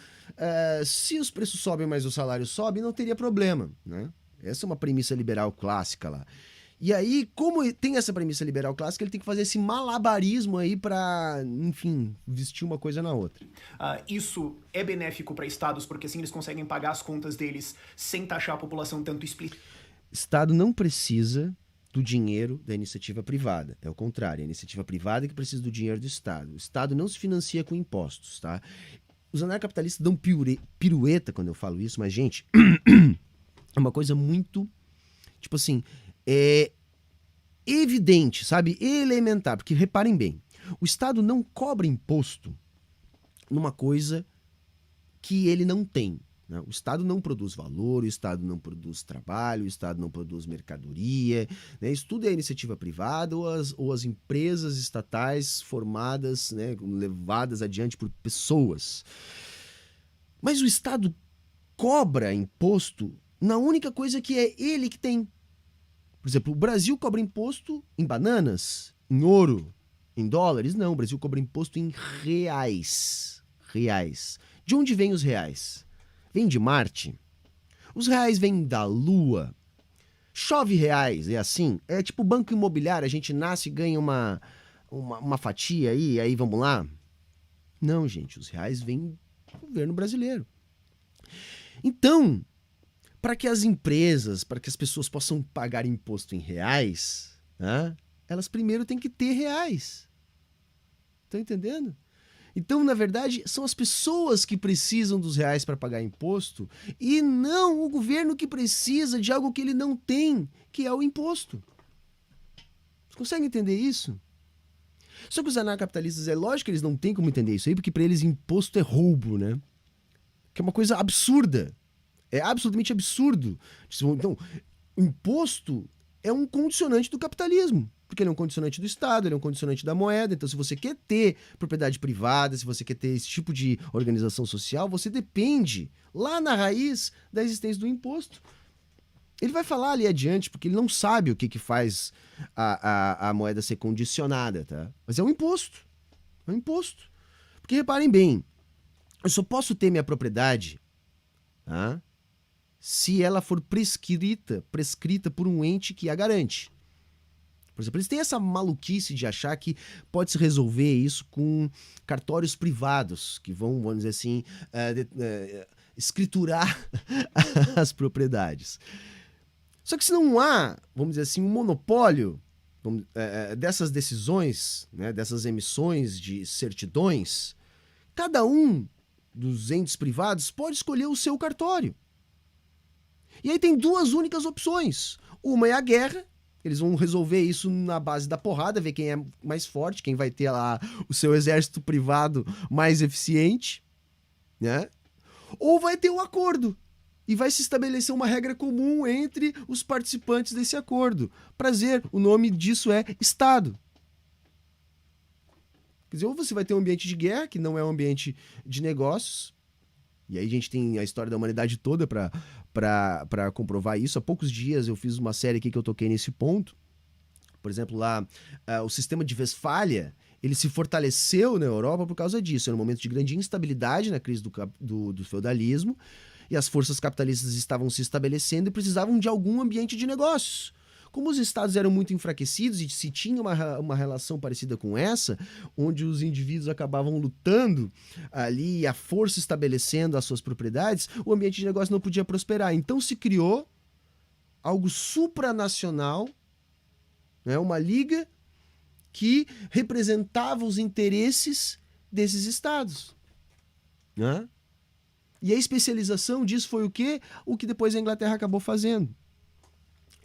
se os preços sobem, mas o salário sobe, não teria problema, né? Essa é uma premissa liberal clássica lá. E aí, como tem essa premissa liberal clássica, ele tem que fazer esse malabarismo aí para, enfim, vestir uma coisa na outra. Isso é benéfico para estados, porque assim eles conseguem pagar as contas deles sem taxar a população tanto explícita. Estado não precisa do dinheiro da iniciativa privada. É o contrário, é a iniciativa privada que precisa do dinheiro do Estado. O Estado não se financia com impostos, tá? os anarcapitalistas dão pirueta quando eu falo isso, mas, gente, é uma coisa muito, tipo assim, evidente, sabe? Elementar. Porque, reparem bem, o Estado não cobra imposto numa coisa que ele não tem. Né? O Estado não produz valor, o Estado não produz trabalho, o Estado não produz mercadoria. Né? Isso tudo é iniciativa privada ou as empresas estatais formadas, né, levadas adiante por pessoas. Mas o Estado cobra imposto na única coisa que é ele que tem. Por exemplo, o Brasil cobra imposto em bananas, em ouro, em dólares. Não, o Brasil cobra imposto em reais. Reais. De onde vêm os reais? Vem de Marte? Os reais vêm da Lua? Chove reais, é assim? É tipo banco imobiliário, a gente nasce e ganha uma fatia aí vamos lá? Não, gente, os reais vêm do governo brasileiro. Então, para que as empresas, para que as pessoas possam pagar imposto em reais, né, elas primeiro têm que ter reais. Estão entendendo? Então, na verdade, são as pessoas que precisam dos reais para pagar imposto e não o governo que precisa de algo que ele não tem, que é o imposto. Você consegue entender isso? Só que os anarcapitalistas, é lógico que eles não têm como entender isso aí, porque para eles imposto é roubo, né? Que é uma coisa absurda. É absolutamente absurdo. Então, o imposto é um condicionante do capitalismo. Porque ele é um condicionante do Estado, ele é um condicionante da moeda. Então, se você quer ter propriedade privada, se você quer ter esse tipo de organização social, você depende, lá na raiz, da existência do imposto. Ele vai falar ali adiante, porque ele não sabe o que faz a moeda ser condicionada, tá? Mas é um imposto. É um imposto. Porque, reparem bem, eu só posso ter minha propriedade, tá, se ela for prescrita por um ente que a garante. Por exemplo, eles têm essa maluquice de achar que pode se resolver isso com cartórios privados, que vamos dizer assim, escriturar as propriedades. Só que se não há, vamos dizer assim, um monopólio dessas decisões, né, dessas emissões de certidões, cada um dos entes privados pode escolher o seu cartório. E aí tem duas únicas opções. Uma é a guerra. Eles vão resolver isso na base da porrada, ver quem é mais forte, quem vai ter lá o seu exército privado mais eficiente, né? Ou vai ter um acordo e vai se estabelecer uma regra comum entre os participantes desse acordo. Prazer, o nome disso é Estado. Quer dizer, ou você vai ter um ambiente de guerra, que não é um ambiente de negócios, e aí a gente tem a história da humanidade toda para comprovar isso. Há poucos dias eu fiz uma série aqui que eu toquei nesse ponto. Por exemplo, lá, o sistema de Westfália, ele se fortaleceu na Europa por causa disso. Era um momento de grande instabilidade na crise do feudalismo, e as forças capitalistas estavam se estabelecendo e precisavam de algum ambiente de negócios. Como os estados eram muito enfraquecidos e se tinha uma relação parecida com essa, onde os indivíduos acabavam lutando ali, a força estabelecendo as suas propriedades, o ambiente de negócio não podia prosperar. Então se criou algo supranacional, né, uma liga que representava os interesses desses estados. Né? E a especialização disso foi o quê? O que depois a Inglaterra acabou fazendo.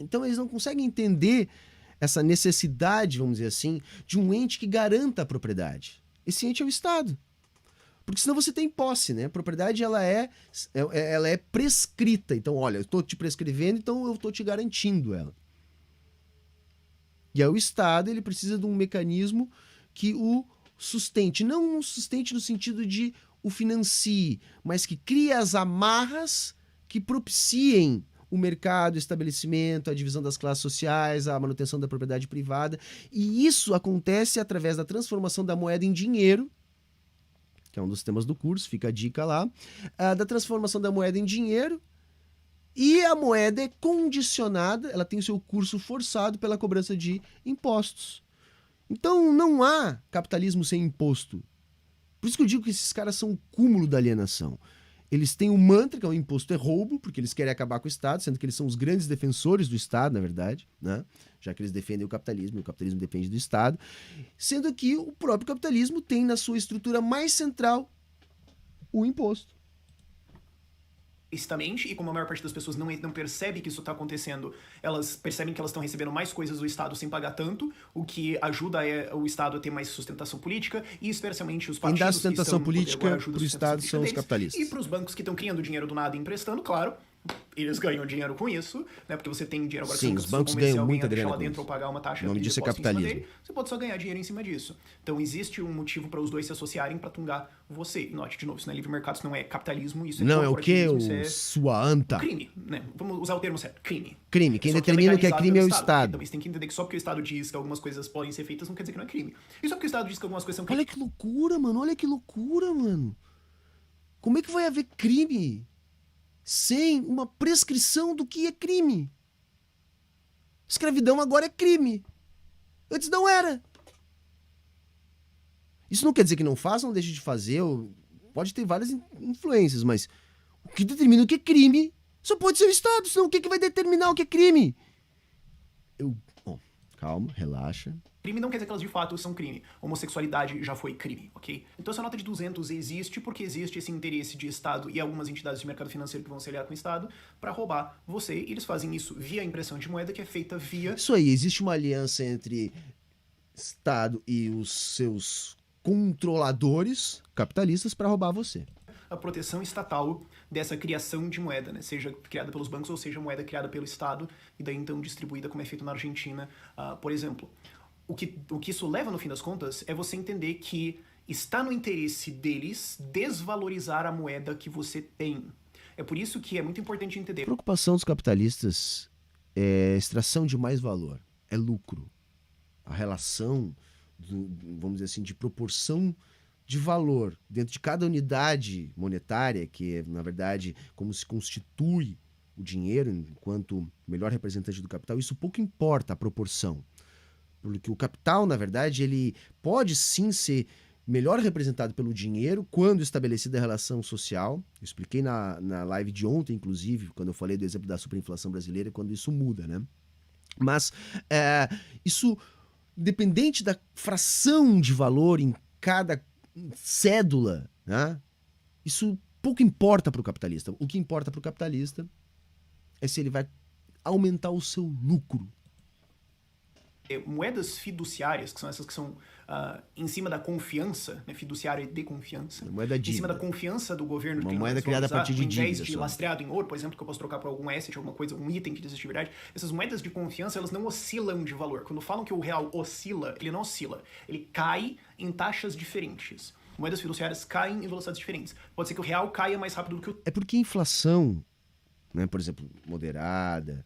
Então eles não conseguem entender essa necessidade, vamos dizer assim, de um ente que garanta a propriedade. Esse ente é o Estado. Porque senão você tem posse, né? A propriedade ela é prescrita. Então, olha, eu estou te prescrevendo, então eu estou te garantindo ela. E aí o Estado ele precisa de um mecanismo que o sustente. Não um sustente no sentido de o financie, mas que crie as amarras que propiciem o mercado, o estabelecimento, a divisão das classes sociais, a manutenção da propriedade privada. E isso acontece através da transformação da moeda em dinheiro, que é um dos temas do curso, fica a dica lá, da transformação da moeda em dinheiro, e a moeda é condicionada, ela tem o seu curso forçado pela cobrança de impostos. Então não há capitalismo sem imposto. Por isso que eu digo que esses caras são o cúmulo da alienação. Eles têm um mantra, que é o imposto é roubo, porque eles querem acabar com o Estado, sendo que eles são os grandes defensores do Estado, na verdade, né? Já que eles defendem o capitalismo, e o capitalismo depende do Estado, sendo que o próprio capitalismo tem na sua estrutura mais central o imposto. Explicitamente, e como a maior parte das pessoas não percebe que isso está acontecendo, elas percebem que elas estão recebendo mais coisas do Estado sem pagar tanto, o que ajuda o Estado a ter mais sustentação política, e especialmente os partidos Quem dá sustentação política para pro Estado são os capitalistas. E para os bancos que estão criando dinheiro do nada e emprestando, claro, eles ganham dinheiro com isso, né? Porque você tem dinheiro agora. Sim, os bancos ganham muita grana lá com dentro isso. ou pagar uma taxa o nome de disso é depósito capitalismo. em cima dele, você pode só ganhar dinheiro em cima disso. Então existe um motivo para os dois se associarem para tungar você. E note de novo, isso não é livre mercado, isso não é capitalismo, isso é não é o que? Isso é sua anta. crime, né? Vamos usar o termo certo, crime. Crime. Quem Só determina o que é legalizado crime é o pelo Estado. Então você tem que entender que só porque o Estado diz que algumas coisas podem ser feitas, não quer dizer que não é crime. E só porque o Estado diz que algumas coisas são crime. Olha que loucura, mano. Olha que loucura, mano. Como é que vai haver crime sem uma prescrição do que é crime? Escravidão agora é crime. Antes não era. Isso não quer dizer que não faça, não deixe de fazer. Pode ter várias influências, mas o que determina o que é crime só pode ser o Estado. Senão o que vai determinar o que é crime? Bom, calma, relaxa. Crime não quer dizer que elas de fato são crime. Homossexualidade já foi crime, ok? Então essa nota de 200 existe porque existe esse interesse de Estado e algumas entidades de mercado financeiro que vão se aliar com o Estado para roubar você. E eles fazem isso via impressão de moeda que é feita via... Isso aí, existe uma aliança entre Estado e os seus controladores capitalistas para roubar você. A proteção estatal dessa criação de moeda, né? Seja criada pelos bancos ou seja moeda criada pelo Estado e daí então distribuída como é feito na Argentina, por exemplo. O que isso leva, no fim das contas, é você entender que está no interesse deles desvalorizar a moeda que você tem. É por isso que é muito importante entender. A preocupação dos capitalistas é extração de mais valor, é lucro. A relação, vamos dizer assim, de proporção de valor dentro de cada unidade monetária, que é, na verdade, como se constitui o dinheiro enquanto melhor representante do capital, isso pouco importa a proporção. Porque o capital, na verdade, ele pode sim ser melhor representado pelo dinheiro quando estabelecida a relação social. Eu expliquei na live de ontem, inclusive, quando eu falei do exemplo da superinflação brasileira, quando isso muda, né? Mas isso, independente da fração de valor em cada cédula, né? Isso pouco importa para o capitalista. O que importa para o capitalista é se ele vai aumentar o seu lucro. Moedas fiduciárias, que são essas que são em cima da confiança, né, fiduciária de confiança, moeda em cima da confiança do governo. Uma moeda criada a partir de dívida. Em vez de lastreado em ouro, por exemplo, que eu posso trocar por algum asset, alguma coisa, um item que existe de verdade, essas moedas de confiança, elas não oscilam de valor. Quando falam que o real oscila, ele não oscila. Ele cai em taxas diferentes. Moedas fiduciárias caem em velocidades diferentes. Pode ser que o real caia mais rápido do que o... É porque a inflação, né, por exemplo, moderada,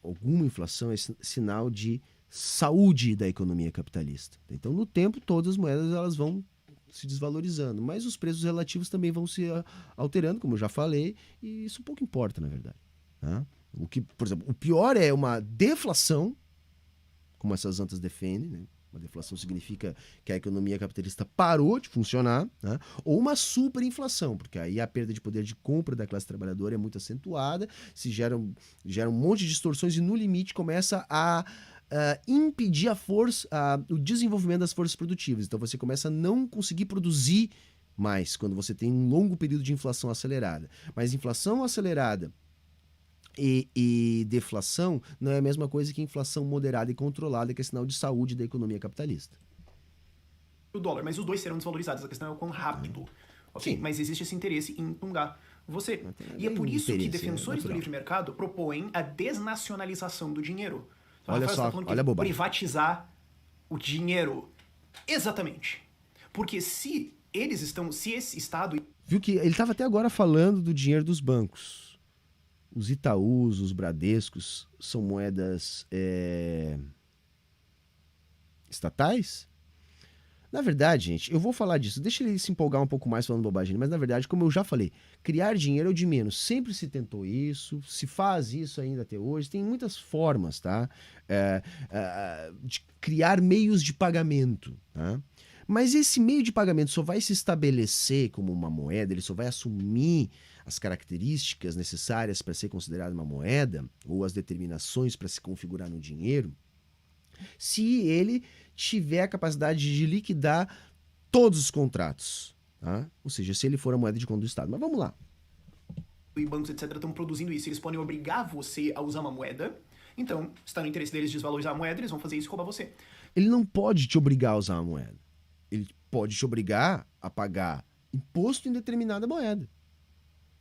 alguma inflação é sinal de saúde da economia capitalista. Então, no tempo, todas as moedas elas vão se desvalorizando, mas os preços relativos também vão se alterando, como eu já falei, e isso pouco importa, na verdade. Tá? O que, por exemplo, o pior é uma deflação, como essas antas defendem, né? Uma deflação significa que a economia capitalista parou de funcionar, né? Ou uma superinflação, porque aí a perda de poder de compra da classe trabalhadora é muito acentuada, se gera um monte de distorções e no limite começa a impedir o desenvolvimento das forças produtivas. Então você começa a não conseguir produzir mais quando você tem um longo período de inflação acelerada. Mas inflação acelerada e deflação não é a mesma coisa que inflação moderada e controlada, que é sinal de saúde da economia capitalista. O dólar, mas os dois serão desvalorizados. A questão é o quão rápido. Ok? Mas existe esse interesse em tungar você. E é por isso que defensores do livre mercado propõem a desnacionalização do dinheiro. Olha só, olha a bobagem. Privatizar o dinheiro. Exatamente. Porque se esse Estado... Viu que ele estava até agora falando do dinheiro dos bancos. Os Itaús, os Bradescos são moedas estatais? Na verdade, gente, eu vou falar disso. Deixa ele se empolgar um pouco mais falando bobagem, mas na verdade, como eu já falei, criar dinheiro é o de menos. Sempre se tentou isso, se faz isso ainda até hoje. Tem muitas formas, tá? De criar meios de pagamento, tá? Mas esse meio de pagamento só vai se estabelecer como uma moeda, ele só vai assumir as características necessárias para ser considerado uma moeda, ou as determinações para se configurar no dinheiro, se ele tiver a capacidade de liquidar todos os contratos. tá? Ou seja, se ele for a moeda de conta do Estado. Mas vamos lá. E bancos, etc., estão produzindo isso. Eles podem obrigar você a usar uma moeda. Então, se está no interesse deles desvalorizar a moeda, eles vão fazer isso e roubar você. Ele não pode te obrigar a usar uma moeda. Ele pode te obrigar a pagar imposto em determinada moeda.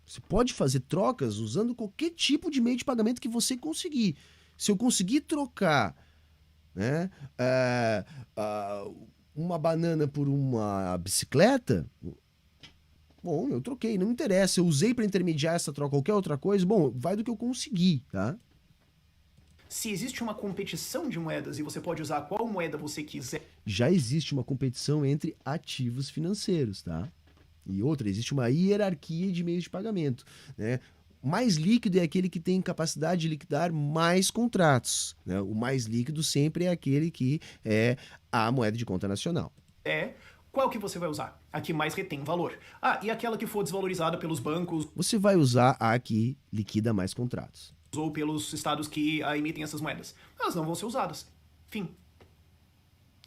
Você pode fazer trocas usando qualquer tipo de meio de pagamento que você conseguir. Se eu conseguir trocar, né, uma banana por uma bicicleta, bom, eu troquei, não interessa. Eu usei para intermediar essa troca, qualquer outra coisa, bom, vai do que eu consegui, tá? Se existe uma competição de moedas e você pode usar qual moeda você quiser. Já existe uma competição entre ativos financeiros, tá? E outra, existe uma hierarquia de meios de pagamento, né? O mais líquido é aquele que tem capacidade de liquidar mais contratos, né? O mais líquido sempre é aquele que é a moeda de conta nacional. Qual que você vai usar? A que mais retém valor. E aquela que for desvalorizada pelos bancos. Você vai usar a que liquida mais contratos. Ou pelos estados que emitem essas moedas. Elas não vão ser usadas. Fim.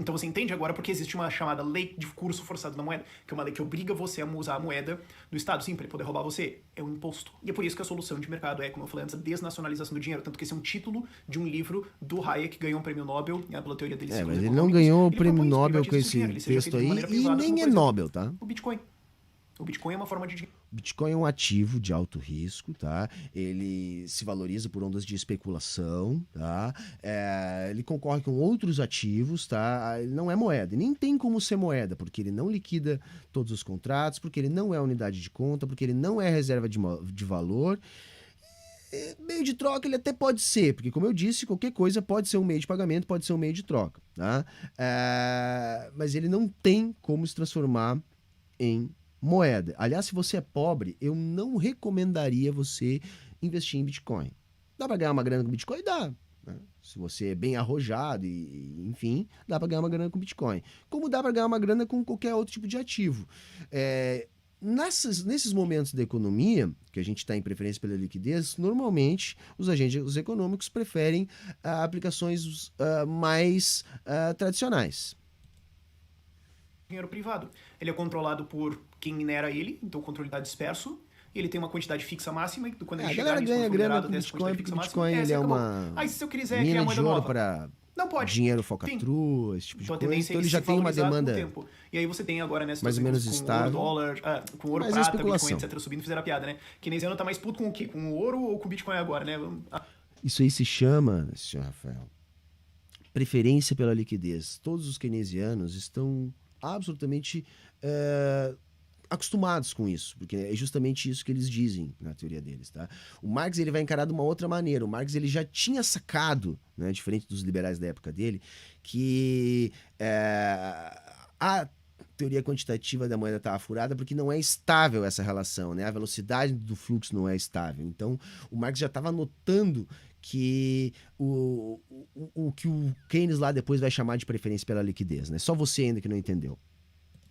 Então você entende agora porque existe uma chamada lei de curso forçado da moeda, que é uma lei que obriga você a usar a moeda do Estado, sim, para ele poder roubar você. É um imposto. E é por isso que a solução de mercado é, como eu falei antes, a desnacionalização do dinheiro. Tanto que esse é um título de um livro do Hayek, que ganhou um prêmio Nobel, pela teoria dele. Mas ele não ganhou o prêmio Nobel com esse texto aí, e nem é Nobel, tá? O Bitcoin. O Bitcoin é uma forma de dinheiro. O Bitcoin é um ativo de alto risco, tá? Ele se valoriza por ondas de especulação, tá? Ele concorre com outros ativos, tá? Ele não é moeda, e nem tem como ser moeda, porque ele não liquida todos os contratos, porque ele não é unidade de conta, porque ele não é reserva de valor. Meio de troca ele até pode ser, porque como eu disse, qualquer coisa pode ser um meio de pagamento, pode ser um meio de troca, tá? Mas ele não tem como se transformar em moeda. Aliás, se você é pobre, eu não recomendaria você investir em Bitcoin. Dá para ganhar uma grana com Bitcoin? Dá. Né? Se você é bem arrojado e, enfim, dá para ganhar uma grana com Bitcoin. Como dá para ganhar uma grana com qualquer outro tipo de ativo. Nesses momentos da economia, que a gente está em preferência pela liquidez, normalmente os agentes econômicos preferem aplicações mais tradicionais. Dinheiro privado. Ele é controlado por quem minera ele, então o controle está disperso. E ele tem uma quantidade fixa máxima, e quando ele chegar nisso, ganha grana com Bitcoin, porque o Bitcoin ele é uma se eu quiser mina criar moeda de ouro nova, para não pode. Dinheiro falcatrua, esse tipo de coisa. Então ele já tem uma demanda tempo. E aí você tem agora, né, mais ou menos com estável, ouro, dólar, com ouro, prata, Bitcoin, etc, subindo, fizeram a piada, né? Keynesiano tá mais puto com o quê? Com o ouro ou com o Bitcoin agora, né? Isso aí se chama, senhor Rafael, preferência pela liquidez. Todos os keynesianos estão absolutamente acostumados com isso, porque é justamente isso que eles dizem na teoria deles, tá? O Marx ele vai encarar de uma outra maneira. O Marx ele já tinha sacado, né, diferente dos liberais da época dele, que a teoria quantitativa da moeda estava furada porque não é estável essa relação, né? A velocidade do fluxo não é estável. Então, o Marx já estava notando que o que o Keynes lá depois vai chamar de preferência pela liquidez, né? Só você ainda que não entendeu.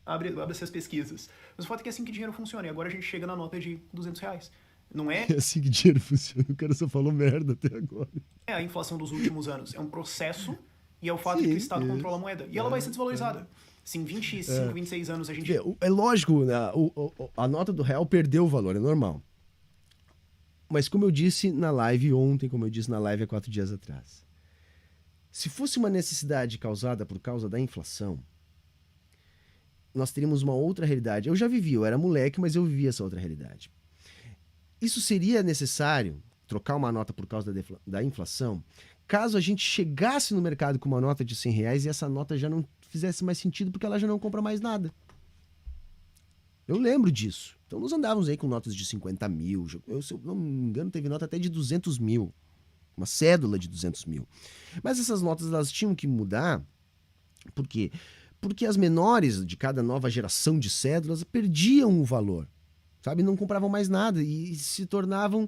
Abre essas pesquisas. Mas o fato é que é assim que dinheiro funciona. E agora a gente chega na nota de R$200. Não é? É assim que dinheiro funciona. O cara só falou merda até agora. É a inflação dos últimos anos. É um processo e é o fato de que o Estado controla a moeda. E ela vai ser desvalorizada. Se em 25, 26 anos a gente... É lógico, né? A nota do real perdeu o valor, é normal. Mas como eu disse na live ontem, como eu disse na live há 4 dias atrás, se fosse uma necessidade causada por causa da inflação, nós teríamos uma outra realidade. Eu já vivi, eu era moleque, mas eu vivi essa outra realidade. Isso seria necessário, trocar uma nota por causa da inflação, caso a gente chegasse no mercado com uma nota de R$100 e essa nota já não fizesse mais sentido porque ela já não compra mais nada. Eu lembro disso. Então nós andávamos aí com notas de 50 mil, se eu não me engano teve nota até de 200 mil, uma cédula de 200 mil. Mas essas notas elas tinham que mudar, por quê? Porque as menores de cada nova geração de cédulas perdiam o valor, sabe? Não compravam mais nada e se tornavam,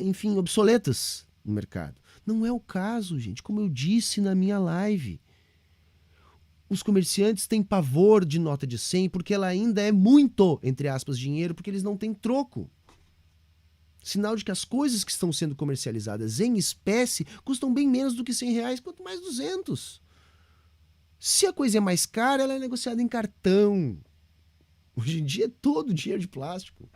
enfim, obsoletas no mercado. Não é o caso, gente. Como eu disse na minha live, os comerciantes têm pavor de nota de 100 porque ela ainda é muito, entre aspas, dinheiro, porque eles não têm troco. Sinal de que as coisas que estão sendo comercializadas em espécie custam bem menos do que R$100, quanto mais 200. Se a coisa é mais cara, ela é negociada em cartão. Hoje em dia é todo dinheiro de plástico.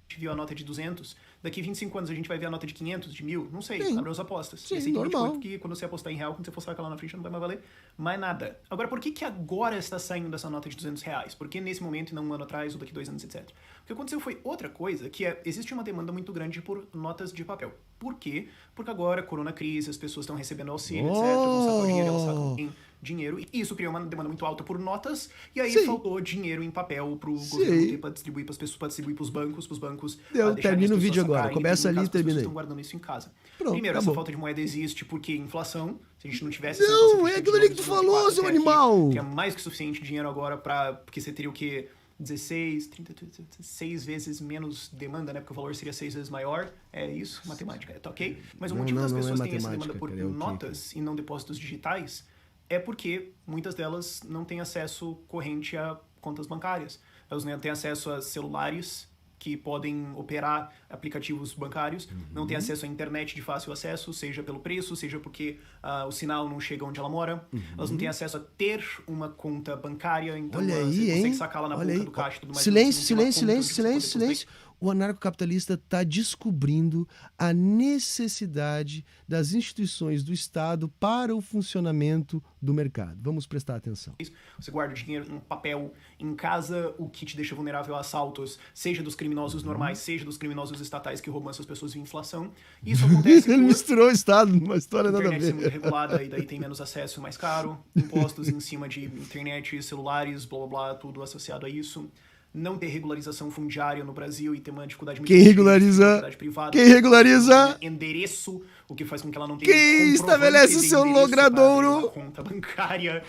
A gente viu a nota de 200, daqui 25 anos a gente vai ver a nota de 500, de 1.000, não sei, Sim. abre as apostas. Sim, E assim, normal. porque quando você apostar em real, quando você for sacar lá na frente, não vai mais valer mais nada. Agora, por que agora está saindo dessa nota de R$200? Por que nesse momento e não um ano atrás, ou daqui 2 anos, etc? O que aconteceu foi outra coisa, que é, existe uma demanda muito grande por notas de papel. Por quê? Porque agora, corona crise, as pessoas estão recebendo auxílio, etc, vão sacar o dinheiro, elas sacam em dinheiro, e isso criou uma demanda muito alta por notas, e aí faltou dinheiro em papel pro governo ter pra distribuir pras pessoas, pra distribuir pros bancos Termina o vídeo agora, começa ali e termina aí. Estão guardando isso em casa. Pronto, Primeiro, acabou. essa falta de moeda existe porque inflação, se a gente não tivesse... Não, é aquilo ali que tu falou, seu animal! Que é mais que suficiente dinheiro agora pra... Porque você teria o quê? 16, 30, 6 vezes menos demanda, né? Porque o valor seria 6 vezes maior. É isso, matemática, tá ok? Mas o motivo das pessoas terem essa demanda por notas e não depósitos digitais é porque muitas delas não têm acesso corrente a contas bancárias. Elas não têm acesso a celulares que podem operar aplicativos bancários, não têm acesso à internet de fácil acesso, seja pelo preço, seja porque o sinal não chega onde ela mora. Elas não têm acesso a ter uma conta bancária, então Olha você aí, consegue hein? sacar lá na boca do caixa e tudo mais. Silêncio. O anarcocapitalista está descobrindo a necessidade das instituições do Estado para o funcionamento do mercado. Vamos prestar atenção. Você guarda o dinheiro em papel em casa, o que te deixa vulnerável a assaltos, seja dos criminosos normais, seja dos criminosos estatais que roubam essas pessoas via inflação. Isso acontece Ele misturou o Estado numa história nada a internet ser ver. muito regulada e daí tem menos acesso, mais caro, impostos em cima de internet, celulares, blá blá blá, tudo associado a isso. Não ter regularização fundiária no Brasil e ter uma dificuldade muito Quem regulariza? privada. Quem regulariza? Endereço, o que faz com que ela não tenha Quem estabelece o seu logradouro? Conta bancária.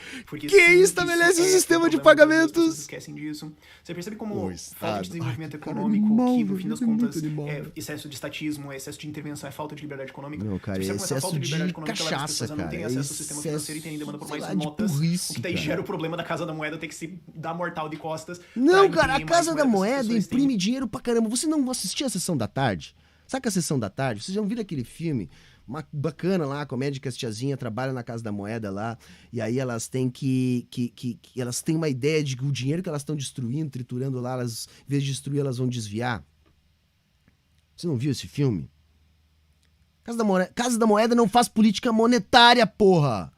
Quem estabelece o sistema de pagamentos? Esquecem disso. Você percebe como Estado. falta de desenvolvimento Ai, econômico, animal, que no fim das velho, contas muito animal. é excesso de estatismo, é excesso de intervenção, é falta de liberdade econômica. Não, cara, Você é percebe como essa falta excesso liberdade de econômica leva as cachaça, pessoas a não terem cara. acesso ao sistema financeiro e terem demanda por Sei mais lá, de notas, burrice, o que daí cara. gera o problema da Casa da Moeda ter que se dar mortal de costas. Não, pra cara, a imprimir Casa mais da que as Moeda pessoas têm. imprime dinheiro pra caramba. Você não assistia a Sessão da Tarde? Sabe a Sessão da Tarde? Vocês já viram aquele filme bacana lá, comédia que as tiazinhas trabalham na Casa da Moeda lá, e aí elas têm elas têm uma ideia de que o dinheiro que elas estão destruindo, triturando lá, elas, em vez de destruir, elas vão desviar. Você não viu esse filme? Casa da Moeda não faz política monetária, porra!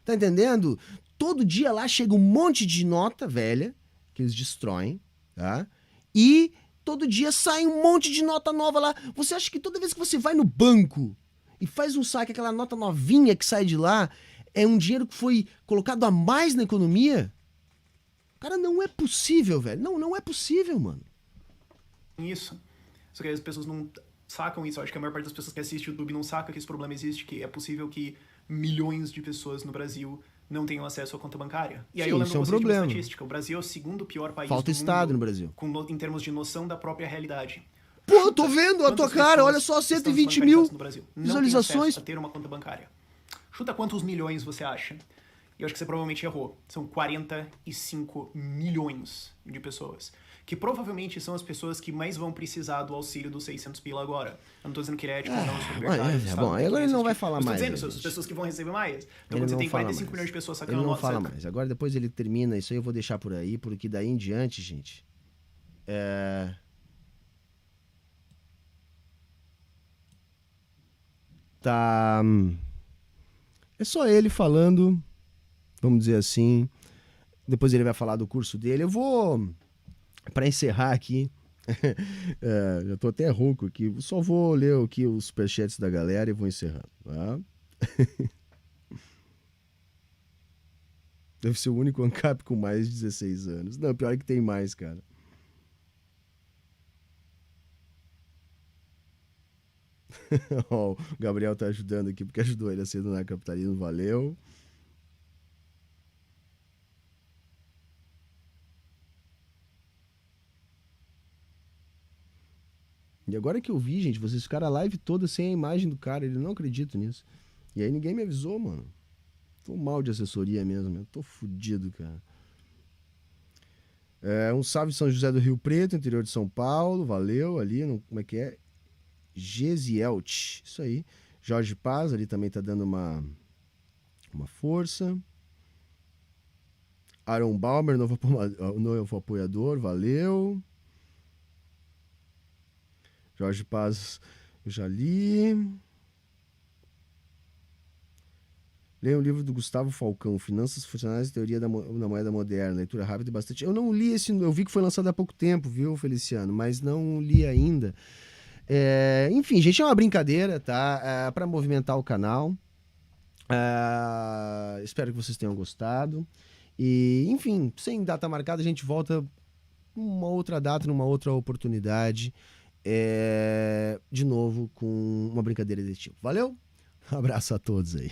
Tá entendendo? Todo dia lá chega um monte de nota velha, que eles destroem, tá? E todo dia sai um monte de nota nova lá. Você acha que toda vez que você vai no banco e faz um saque, aquela nota novinha que sai de lá, é um dinheiro que foi colocado a mais na economia? Cara, não é possível, velho. Não é possível, mano. Isso. Só que as pessoas não sacam isso. Eu acho que a maior parte das pessoas que assiste o YouTube não saca que esse problema existe, que é possível que milhões de pessoas no Brasil não tenham acesso à conta bancária. E aí Sim, eu lembro isso é um vocês de uma problema. estatística. O Brasil é o segundo pior país Falta do Estado mundo no Brasil. em termos de noção da própria realidade. Pô, eu tô vendo a tua Quantas cara, pessoas olha só, estão 120 mil desbancarizadas no Brasil? Não têm visualizações. acesso a ter uma conta bancária. Chuta quantos milhões você acha? E eu acho que você provavelmente errou. São 45 milhões de pessoas. Que provavelmente são as pessoas que mais vão precisar do auxílio dos 600 pila agora. Eu não tô dizendo que ele é ético ou não, sobre bom, agora ele não vai falar mais. Eu tô dizendo, são as pessoas que vão receber mais. Então Ele quando você não tem fala 45 mais. milhões de pessoas sacando Ele não nota, fala mais. Agora depois ele termina, isso aí eu vou deixar por aí, porque daí em diante, gente, tá... É só ele falando, vamos dizer assim. Depois ele vai falar do curso dele. Eu vou, para encerrar aqui, já tô até rouco aqui, só vou ler aqui os superchats da galera e vou encerrando, tá? Deve ser o único ANCAP com mais de 16 anos. Não, pior é que tem mais, cara. Ó, o Gabriel tá ajudando aqui, porque ajudou ele a ser do anarcapitalismo, valeu. E agora que eu vi, gente, vocês ficaram a live toda sem a imagem do cara, ele não acredita nisso. E aí ninguém me avisou, mano. Tô mal de assessoria mesmo, eu tô fudido, cara. Um salve de São José do Rio Preto, interior de São Paulo, valeu, ali, como é que é? Gesielt, isso aí. Jorge Paz, ali também tá dando uma força. Aaron Balmer, novo apoiador, valeu. Jorge Paz, eu já li. Leia o livro do Gustavo Falcão, Finanças Funcionais e Teoria da Moeda Moderna. Leitura rápida e bastante. Eu não li esse, eu vi que foi lançado há pouco tempo, viu, Feliciano? Mas não li ainda. Enfim, gente, é uma brincadeira, tá? Para movimentar o canal. Espero que vocês tenham gostado. E, enfim, sem data marcada, a gente volta numa outra data, numa outra oportunidade. De novo, com uma brincadeira desse tipo. Valeu? Um abraço a todos aí.